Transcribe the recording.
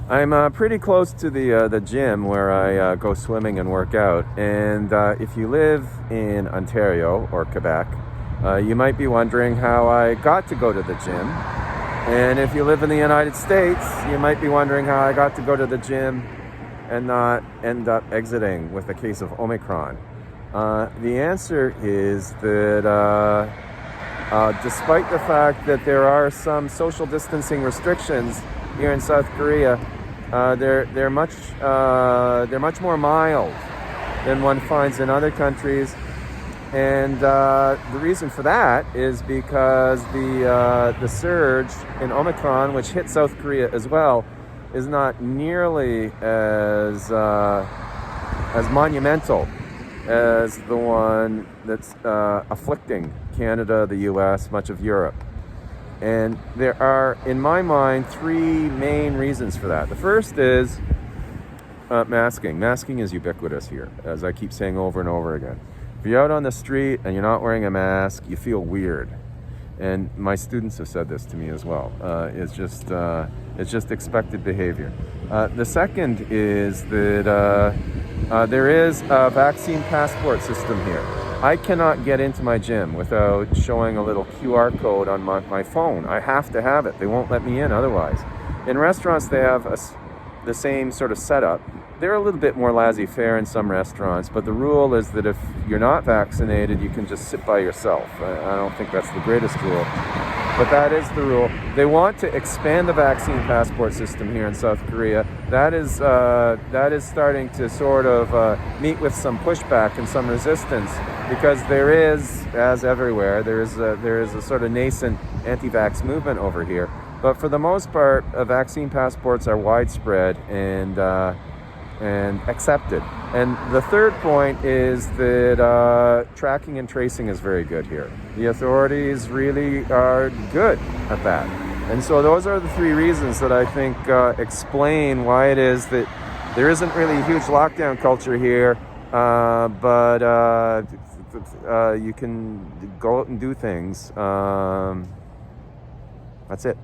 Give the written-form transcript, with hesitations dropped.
I'm pretty close to the gym where I go swimming and work out. And if you live in Ontario or Quebec, you might be wondering how I got to go to the gym. And if you live in the United States, you might be wondering how I got to go to the gym and not end up exiting with a case of Omicron. The answer is that despite the fact that there are some social distancing restrictions here in South Korea, they're much more mild than one finds in other countries, and the reason for that is because the surge in Omicron, which hit South Korea as well, is not nearly as monumental as the one that's afflicting Canada, the U.S., much of Europe. And there are, in my mind, three main reasons for that. The first is masking. Masking is ubiquitous here, as I keep saying over and over again. If you're out on the street and you're not wearing a mask, you feel weird. And my students have said this to me as well. It's just expected behavior. The second is that there is a vaccine passport system here. I cannot get into my gym without showing a little QR code on my phone. I have to have it. They won't let me in otherwise. In restaurants, they have the same sort of setup. They're a little bit more laissez-faire in some restaurants, but the rule is that if you're not vaccinated, you can just sit by yourself. I don't think that's the greatest rule, but that is the rule. They want to expand the vaccine passport system here in South Korea. That is starting to sort of meet with some pushback and some resistance, because there is, as everywhere, there is a sort of nascent anti-vax movement over here. But for the most part, vaccine passports are widespread and accepted. And the third point is that tracking and tracing is very good here. The authorities really are good at that. And so those are the three reasons that I think explain why it is that there isn't really a huge lockdown culture here, but you can go out and do things. That's it.